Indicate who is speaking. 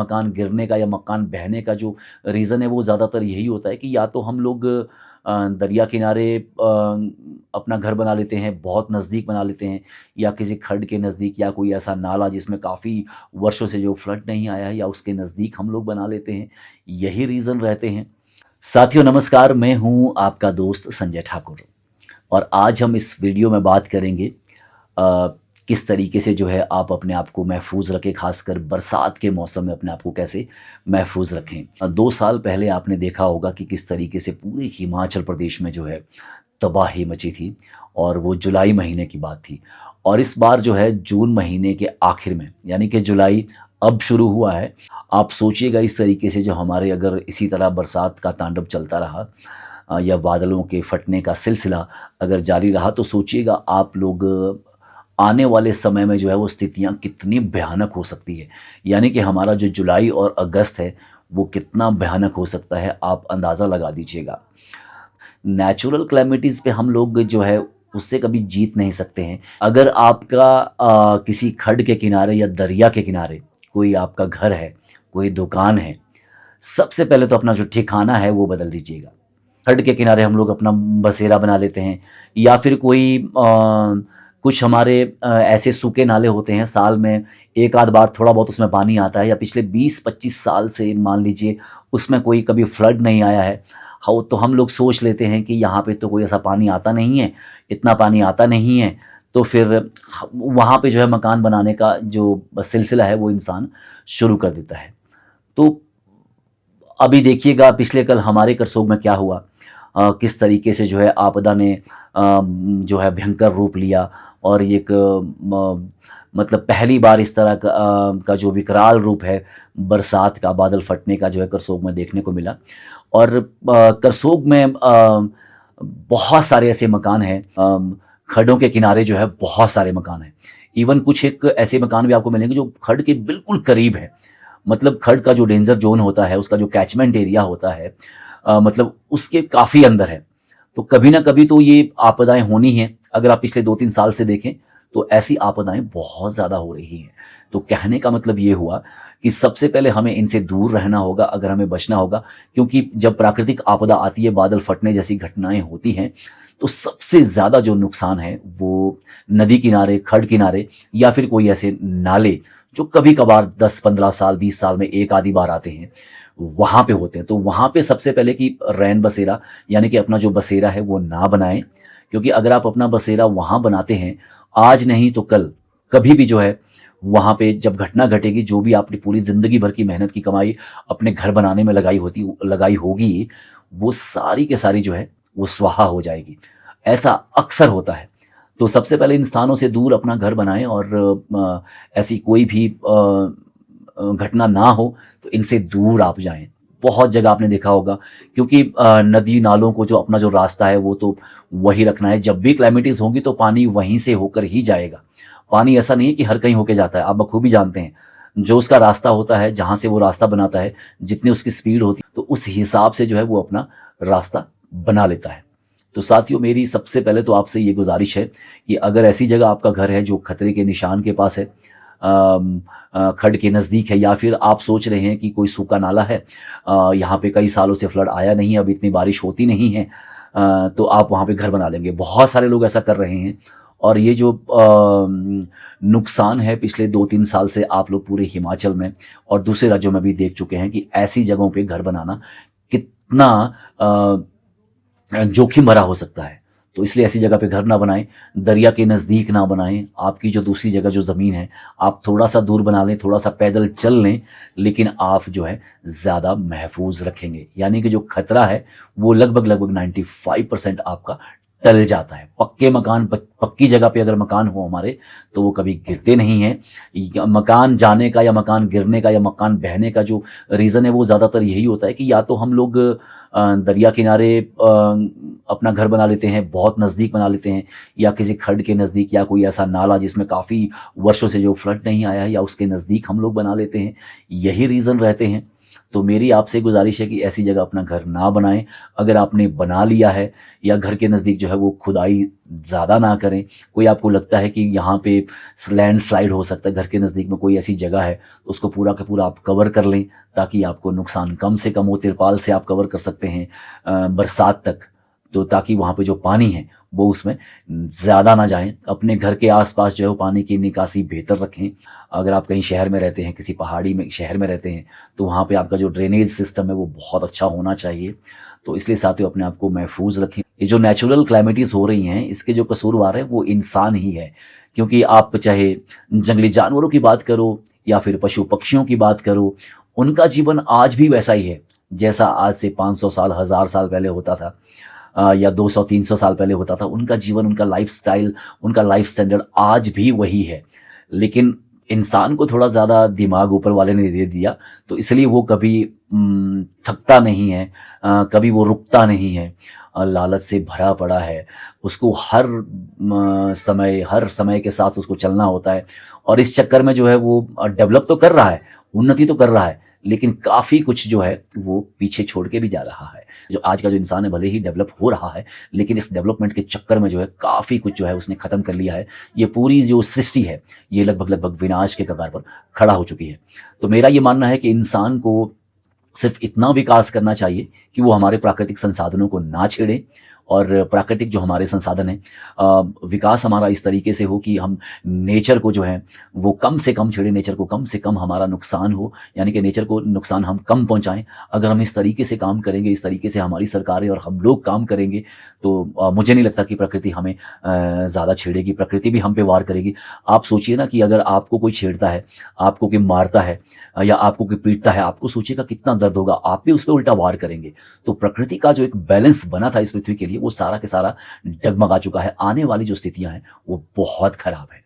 Speaker 1: मकान गिरने का या मकान बहने का जो रीज़न है वो ज़्यादातर यही होता है कि या तो हम लोग दरिया किनारे अपना घर बना लेते हैं, बहुत नज़दीक बना लेते हैं, या किसी खड्ड के नज़दीक, या कोई ऐसा नाला जिसमें काफ़ी वर्षों से जो फ्लड नहीं आया है, या उसके नज़दीक हम लोग बना लेते हैं। यही रीज़न रहते हैं। साथियों नमस्कार, मैं हूँ आपका दोस्त संजय ठाकुर, और आज हम इस वीडियो में बात करेंगे किस तरीके से जो है आप अपने आप को महफूज रखें, खासकर बरसात के मौसम में अपने आप को कैसे महफूज रखें। 2 साल पहले आपने देखा होगा कि किस तरीके से पूरे हिमाचल प्रदेश में जो है तबाही मची थी, और वो जुलाई महीने की बात थी। और इस बार जो है जून महीने के आखिर में, यानी कि जुलाई अब शुरू हुआ है। आप सोचिएगा इस तरीके से जो हमारे अगर इसी तरह बरसात का तांडव चलता रहा या बादलों के फटने का सिलसिला अगर जारी रहा, तो सोचिएगा आप लोग आने वाले समय में जो है वो स्थितियाँ कितनी भयानक हो सकती है। यानी कि हमारा जो जुलाई और अगस्त है वो कितना भयानक हो सकता है, आप अंदाज़ा लगा दीजिएगा। नेचुरल क्लैमिटीज़ पे हम लोग जो है उससे कभी जीत नहीं सकते हैं। अगर आपका किसी खड्ड के किनारे या दरिया के किनारे कोई आपका घर है, कोई दुकान है, सबसे पहले तो अपना जो ठिकाना है वो बदल दीजिएगा। खड्ड के किनारे हम लोग अपना बसेरा बना लेते हैं, या फिर कोई कुछ हमारे ऐसे सूखे नाले होते हैं, साल में एक आध बार थोड़ा बहुत उसमें पानी आता है, या पिछले 20-25 साल से मान लीजिए उसमें कोई कभी फ्लड नहीं आया है। हाँ, तो हम लोग सोच लेते हैं कि यहाँ पे तो कोई ऐसा पानी आता नहीं है, इतना पानी आता नहीं है, तो फिर वहाँ पे जो है मकान बनाने का जो सिलसिला है वो इंसान शुरू कर देता है। तो अभी देखिएगा पिछले कल हमारे करसोग में क्या हुआ, किस तरीके से जो है आपदा ने जो है भयंकर रूप लिया, और एक मतलब पहली बार इस तरह का जो विकराल रूप है बरसात का, बादल फटने का जो है करसोग में देखने को मिला। और करसोग में बहुत सारे ऐसे मकान हैं, खड्डों के किनारे जो है बहुत सारे मकान हैं। इवन कुछ एक ऐसे मकान भी आपको मिलेंगे जो खड्ड के बिल्कुल करीब है, मतलब खड्ड का जो डेंजर जोन होता है, उसका जो कैचमेंट एरिया होता है, मतलब उसके काफ़ी अंदर है। तो कभी ना कभी तो ये आपदाएं होनी हैं। अगर आप पिछले 2-3 साल से देखें तो ऐसी आपदाएं बहुत ज़्यादा हो रही हैं। तो कहने का मतलब ये हुआ कि सबसे पहले हमें इनसे दूर रहना होगा अगर हमें बचना होगा, क्योंकि जब प्राकृतिक आपदा आती है, बादल फटने जैसी घटनाएं होती हैं, तो सबसे ज़्यादा जो नुकसान है वो नदी किनारे, खड्ड किनारे, या फिर कोई ऐसे नाले जो कभी कभार 10-15 साल, 20 साल में एक आधी बार आते हैं, वहाँ पे होते हैं। तो वहाँ पे सबसे पहले कि रैन बसेरा, यानी कि अपना जो बसेरा है वो ना बनाएं, क्योंकि अगर आप अपना बसेरा वहाँ बनाते हैं, आज नहीं तो कल कभी भी जो है वहाँ पे जब घटना घटेगी, जो भी आपने पूरी ज़िंदगी भर की मेहनत की कमाई अपने घर बनाने में लगाई होगी, वो सारी के सारी जो है वो स्वाहा हो जाएगी। ऐसा अक्सर होता है। तो सबसे पहले इन स्थानों से दूर अपना घर बनाएं, और ऐसी कोई भी घटना ना हो तो इनसे दूर आप जाएं। बहुत जगह आपने देखा होगा, क्योंकि नदी नालों को जो अपना जो रास्ता है वो तो वही रखना है। जब भी क्लैमिटीज़ होंगी तो पानी वहीं से होकर ही जाएगा। पानी ऐसा नहीं है कि हर कहीं होके जाता है, आप बखूबी जानते हैं। जो उसका रास्ता होता है, जहाँ से वो रास्ता बनाता है, जितनी उसकी स्पीड होती है, तो उस हिसाब से जो है वो अपना रास्ता बना लेता है। तो साथियों, मेरी सबसे पहले तो आपसे ये गुजारिश है कि अगर ऐसी जगह आपका घर है जो खतरे के निशान के पास है, खड्ड के नज़दीक है, या फिर आप सोच रहे हैं कि कोई सूखा नाला है, यहाँ पे कई सालों से फ्लड आया नहीं है, अब इतनी बारिश होती नहीं है, तो आप वहाँ पे घर बना लेंगे। बहुत सारे लोग ऐसा कर रहे हैं, और ये जो नुकसान है पिछले 2-3 साल से आप लोग पूरे हिमाचल में और दूसरे राज्यों में भी देख चुके हैं कि ऐसी जगहों पे घर बनाना कितना जोखिम भरा हो सकता है। तो इसलिए ऐसी जगह पे घर ना बनाएं, दरिया के नज़दीक ना बनाएं। आपकी जो दूसरी जगह जो ज़मीन है, आप थोड़ा सा दूर बना लें, थोड़ा सा पैदल चल लें, लेकिन आप जो है ज़्यादा महफूज रखेंगे। यानी कि जो खतरा है वो लगभग 95% आपका टल जाता है। पक्के मकान, पक्की जगह पे अगर मकान हो हमारे, तो वो कभी गिरते नहीं हैं। मकान जाने का या मकान गिरने का या मकान बहने का जो रीज़न है वो ज़्यादातर यही होता है कि या तो हम लोग दरिया किनारे अपना घर बना लेते हैं, बहुत नज़दीक बना लेते हैं, या किसी खड्ड के नज़दीक, या कोई ऐसा नाला जिसमें काफ़ी वर्षों से जो फ्लड नहीं आया है, या उसके नज़दीक हम लोग बना लेते हैं। यही रीज़न रहते हैं। तो मेरी आपसे गुजारिश है कि ऐसी जगह अपना घर ना बनाएं। अगर आपने बना लिया है या घर के नज़दीक जो है वो खुदाई ज़्यादा ना करें। कोई आपको लगता है कि यहाँ पे लैंडस्लाइड हो सकता है, घर के नज़दीक में कोई ऐसी जगह है, तो उसको पूरा का पूरा आप कवर कर लें ताकि आपको नुकसान कम से कम हो। तिरपाल से आप कवर कर सकते हैं बरसात तक, तो ताकि वहाँ पे जो पानी है वो उसमें ज़्यादा ना जाए। अपने घर के आसपास जो है वो पानी की निकासी बेहतर रखें। अगर आप कहीं शहर में रहते हैं, किसी पहाड़ी में शहर में रहते हैं, तो वहाँ पे आपका जो ड्रेनेज सिस्टम है वो बहुत अच्छा होना चाहिए। तो इसलिए साथियों अपने आप को महफूज रखें। ये जो नेचुरल क्लैमिटीज़ हो रही हैं इसके जो कसूरवार है वो इंसान ही है, क्योंकि आप चाहे जंगली जानवरों की बात करो या फिर पशु पक्षियों की बात करो, उनका जीवन आज भी वैसा ही है जैसा आज से 500 साल 1000 साल पहले होता था, या 200-300 साल पहले होता था। उनका जीवन, उनका लाइफस्टाइल, उनका लाइफ स्टैंडर्ड आज भी वही है। लेकिन इंसान को थोड़ा ज़्यादा दिमाग ऊपर वाले ने दे दिया, तो इसलिए वो कभी थकता नहीं है, कभी वो रुकता नहीं है, लालच से भरा पड़ा है। उसको हर समय के साथ उसको चलना होता है, और इस चक्कर में जो है वो डेवलप तो कर रहा है, उन्नति तो कर रहा है, लेकिन काफ़ी कुछ जो है वो पीछे छोड़ के भी जा रहा है। जो आज का जो इंसान है भले ही डेवलप हो रहा है, लेकिन इस डेवलपमेंट के चक्कर में जो है काफ़ी कुछ जो है उसने ख़त्म कर लिया है। ये पूरी जो सृष्टि है ये लगभग विनाश के कगार पर खड़ा हो चुकी है। तो मेरा ये मानना है कि इंसान को सिर्फ इतना विकास करना चाहिए कि वो हमारे प्राकृतिक संसाधनों को ना छेड़े, और प्राकृतिक जो हमारे संसाधन हैं, विकास हमारा इस तरीके से हो कि हम नेचर को जो है वो कम से कम छेड़े, नेचर को कम से कम हमारा नुकसान हो, यानी कि नेचर को नुकसान हम कम पहुंचाएं। अगर हम इस तरीके से काम करेंगे, इस तरीके से हमारी सरकारें और हम लोग काम करेंगे, तो मुझे नहीं लगता कि प्रकृति हमें ज़्यादा छेड़ेगी, प्रकृति भी हम पे वार करेगी। आप सोचिए ना कि अगर आपको कोई छेड़ता है, आपको कोई मारता है या आपको कोई पीटता है, आपको सोचिएगा कितना दर्द होगा, आप भी उस पर उल्टा वार करेंगे। तो प्रकृति का जो एक बैलेंस बना था इस पृथ्वी के लिए वो सारा के सारा डगमगा चुका है। आने वाली जो स्थितियां हैं वो बहुत खराब है।